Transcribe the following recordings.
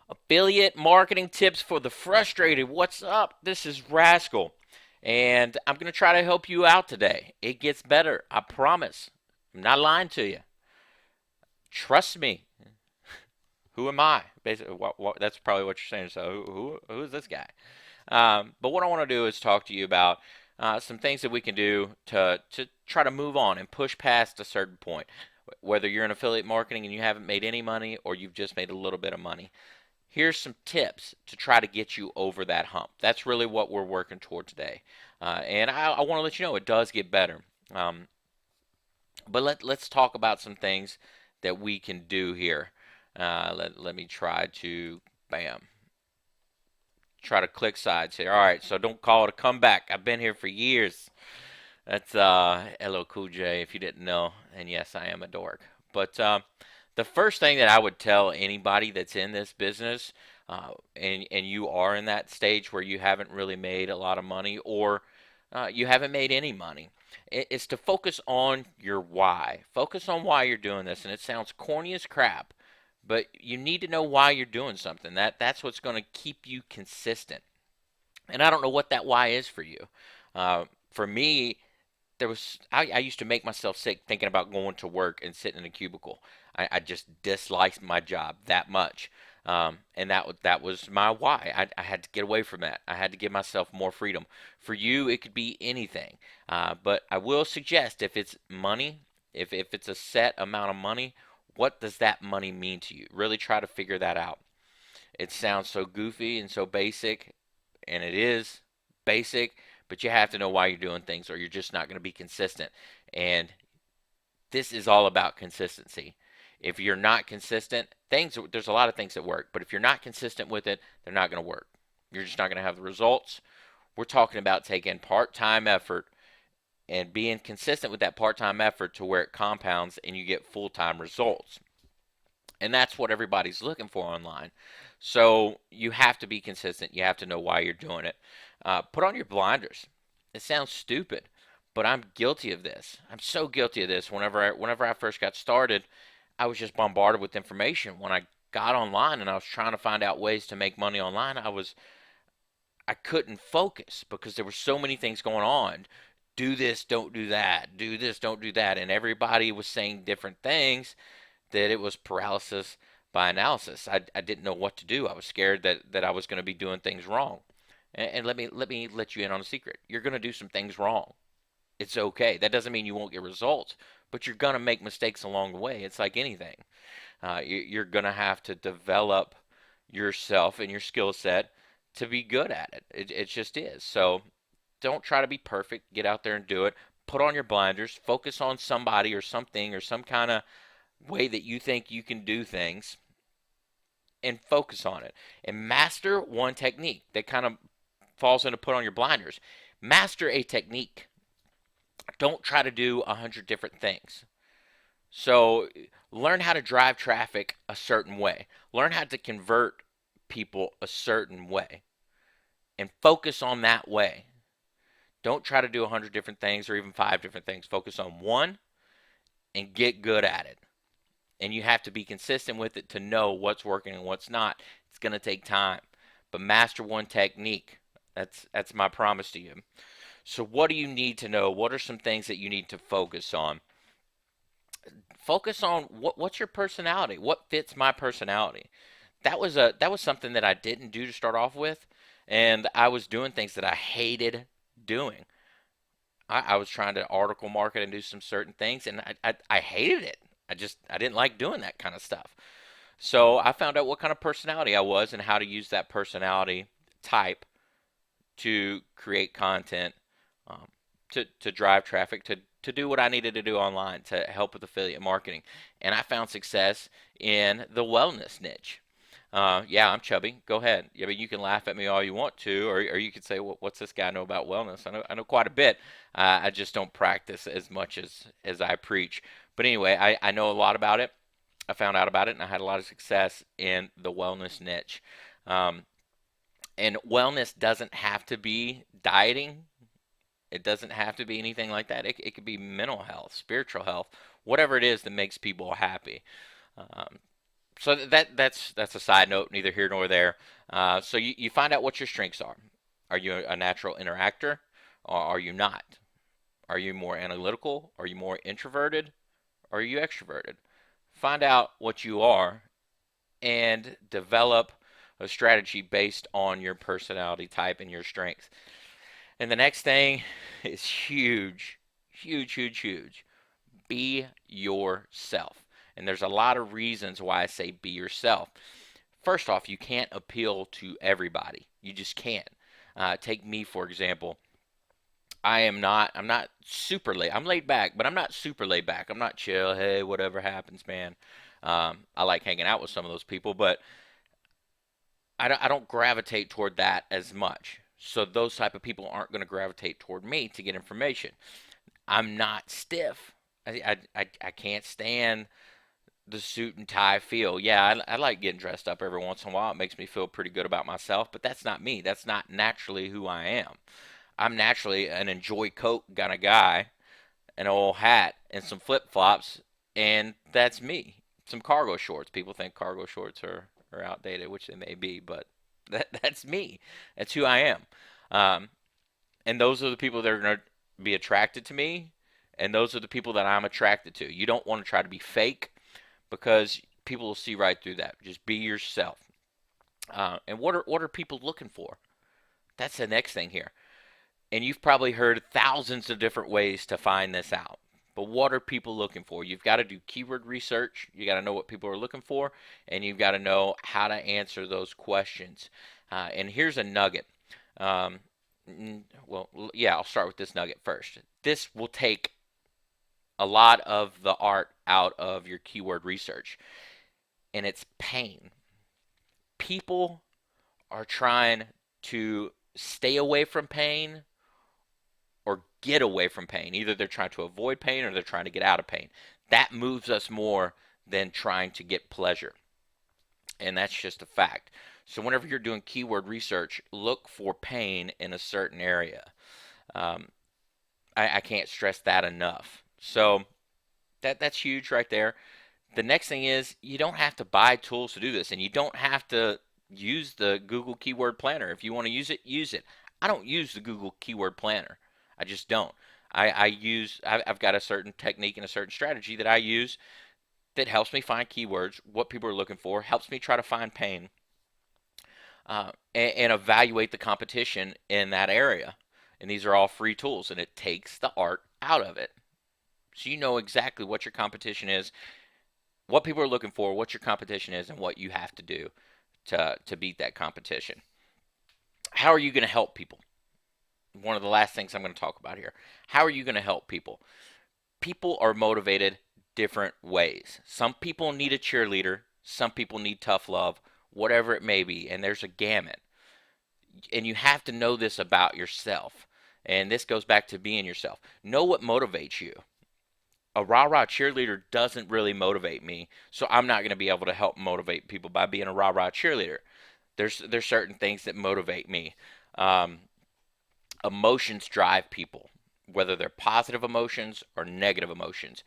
Affiliate marketing tips for the frustrated. What's up? This is Rascal, and I'm going to try to help you out today. It gets better, I promise. I'm not lying to you. Trust me. Who am I? Basically, that's probably what you're saying. So, who is this guy? But what I want to do is talk to you about some things that we can do to try to move on and push past a certain point. Whether you're in affiliate marketing and you haven't made any money or you've just made a little bit of money, here's some tips to try to get you over that hump. That's really what we're working toward today. And I want to let you know it does get better. Um, but let's talk about some things that we can do here. Let me try to, bam, try to click sides here. All right, so don't call it a comeback. I've been here for years. That's LL Cool J, if you didn't know. And yes, I am a dork. But the first thing that I would tell anybody that's in this business, and you are in that stage where you haven't really made a lot of money, or you haven't made any money, is to focus on your why. Focus on why you're doing this. And it sounds corny as crap, but you need to know why you're doing something. That's what's going to keep you consistent. And I don't know what that why is for you. For me, I used to make myself sick thinking about going to work and sitting in a cubicle. I just disliked my job that much, and that was my why. I had to get away from that. I had to give myself more freedom. For you, it could be anything, but I will suggest if it's money, if it's a set amount of money, what does that money mean to you? Really try to figure that out. It sounds so goofy and so basic, and it is basic, but you have to know why you're doing things or you're just not going to be consistent. And this is all about consistency. If you're not consistent, there's a lot of things that work, but if you're not consistent with it, they're not going to work. You're just not going to have the results. We're talking about taking part-time effort and being consistent with that part-time effort to where it compounds and you get full-time results. And that's what everybody's looking for online. So you have to be consistent. You have to know why you're doing it. Put on your blinders. It sounds stupid, but I'm guilty of this. I'm so guilty of this. Whenever I first got started, I was just bombarded with information. When I got online and I was trying to find out ways to make money online, I couldn't focus because there were so many things going on. Do this, don't do that. Do this, don't do that. And everybody was saying different things that it was paralysis by analysis. I didn't know what to do. I was scared that I was going to be doing things wrong. And let me let you in on a secret. You're going to do some things wrong. It's okay. That doesn't mean you won't get results, but you're going to make mistakes along the way. It's like anything. You're going to have to develop yourself and your skill set to be good at it. It just is. So don't try to be perfect. Get out there and do it. Put on your blinders. Focus on somebody or something or some kind of way that you think you can do things and focus on it and master one technique. That kind of falls into put on your blinders. Master a technique. Don't try to do 100 different things. So learn how to drive traffic a certain way. Learn how to convert people a certain way and focus on that way. Don't try to do 100 different things or even 5 different things. Focus on one and get good at it. And you have to be consistent with it to know what's working and what's not. It's going to take time, but master one technique. That's my promise to you. So what do you need to know? What are some things that you need to focus on? Focus on what's your personality? What fits my personality? That was something that I didn't do to start off with, and I was doing things that I hated doing. I was trying to article market and do some certain things, and I hated it. I didn't like doing that kind of stuff. So I found out what kind of personality I was and how to use that personality type to create content, um, to drive traffic, to do what I needed to do online to help with affiliate marketing. And I found success in the wellness niche. Yeah, I'm chubby. Go ahead. I mean, you can laugh at me all you want to, or you could say, "What's this guy know about wellness?" I know quite a bit. I just don't practice as much as I preach. But anyway, I know a lot about it. I found out about it, and I had a lot of success in the wellness niche. Um, and wellness doesn't have to be dieting. It doesn't have to be anything like that. It could be mental health, spiritual health, whatever it is that makes people happy. Um, So that's a side note, neither here nor there. So you find out what your strengths are. Are you a natural interactor, or are you not? Are you more analytical? Are you more introverted? Or are you extroverted? Find out what you are and develop a strategy based on your personality type and your strengths. And the next thing is huge, huge, huge, huge. Be yourself. And there's a lot of reasons why I say be yourself. First off, you can't appeal to everybody. You just can't. Take me for example. I'm not super laid. I'm laid back, but I'm not super laid back. I'm not chill. Hey, whatever happens, man. I like hanging out with some of those people, but I don't gravitate toward that as much. So those type of people aren't going to gravitate toward me to get information. I'm not stiff. I can't stand the suit and tie feel. Yeah, I like getting dressed up every once in a while. It makes me feel pretty good about myself, but that's not me. That's not naturally who I am. I'm naturally an enjoy coat kind of guy, an old hat, and some flip flops, and that's me. Some cargo shorts. People think cargo shorts are outdated, which they may be, but that's me. That's who I am. Um, and those are the people that are going to be attracted to me, and those are the people that I'm attracted to. You don't want to try to be fake because people will see right through that. Just be yourself. And what are people looking for? That's the next thing here. And you've probably heard thousands of different ways to find this out. But what are people looking for? You've got to do keyword research. You got to know what people are looking for, and you've got to know how to answer those questions. And here's a nugget. Um, well, yeah, I'll start with this nugget first. This will take a lot of the art out of your keyword research, and it's pain. People are trying to stay away from pain or get away from pain. Either they're trying to avoid pain or they're trying to get out of pain. That moves us more than trying to get pleasure. And that's just a fact. So whenever you're doing keyword research, look for pain in a certain area. Um, I can't stress that enough. So that's huge right there. The next thing is you don't have to buy tools to do this, and you don't have to use the Google Keyword Planner. If you want to use it, use it. I don't use the Google Keyword Planner. I just don't. I've got a certain technique and a certain strategy that I use that helps me find keywords, what people are looking for, helps me try to find pain, and evaluate the competition in that area. And these are all free tools, and it takes the art out of it. So you know exactly what your competition is, what people are looking for, what your competition is, and what you have to do to beat that competition. How are you going to help people? One of the last things I'm going to talk about here. How are you going to help people? People are motivated different ways. Some people need a cheerleader, some people need tough love, whatever it may be, and there's a gamut. And you have to know this about yourself. And this goes back to being yourself. Know what motivates you. A rah rah cheerleader doesn't really motivate me, so I'm not going to be able to help motivate people by being a rah rah cheerleader. There's certain things that motivate me. Um, Emotions drive people, whether they're positive emotions or negative emotions.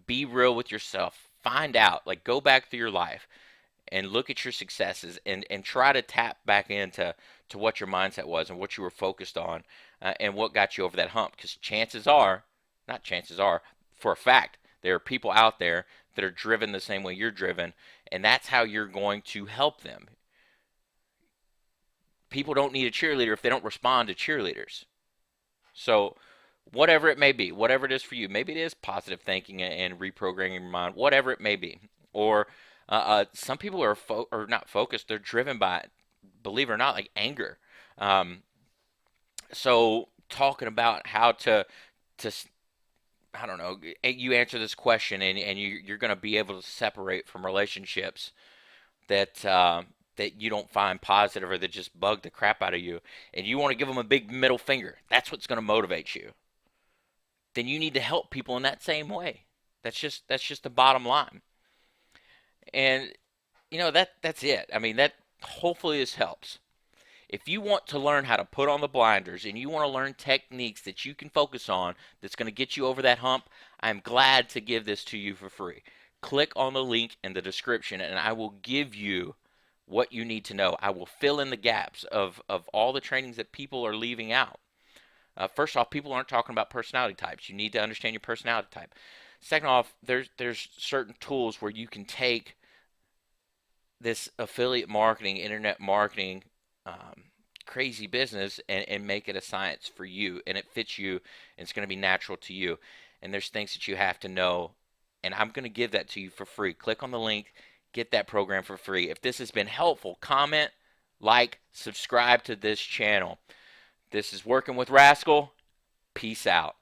Be real with yourself. Find out, like, go back through your life and look at your successes and try to tap back into what your mindset was and what you were focused on, and what got you over that hump. Because chances are, not chances are, for a fact, there are people out there that are driven the same way you're driven, and that's how you're going to help them. People don't need a cheerleader if they don't respond to cheerleaders. So, whatever it may be, whatever it is for you, maybe it is positive thinking and reprogramming your mind, whatever it may be. Or some people are not focused; they're driven by, believe it or not, like anger. Um, so, talking about how to I don't know, you answer this question, and you're going to be able to separate from relationships that you don't find positive or that just bug the crap out of you, and you want to give them a big middle finger. That's what's going to motivate you. Then you need to help people in that same way. That's just the bottom line. And that's it. I mean, that hopefully this helps. If you want to learn how to put on the blinders and you want to learn techniques that you can focus on that's going to get you over that hump, I'm glad to give this to you for free. click on the link in the description and I will give you what you need to know. I will fill in the gaps of all the trainings that people are leaving out. First off, people aren't talking about personality types. You need to understand your personality type. Second off, there's certain tools where you can take this affiliate marketing, internet marketing, um, crazy business and make it a science for you, and it fits you, and it's going to be natural to you. And there's things that you have to know, and I'm going to give that to you for free. Click on the link, get that program for free. If this has been helpful, comment, like, subscribe to this channel. This is Working with Rascal. Peace out.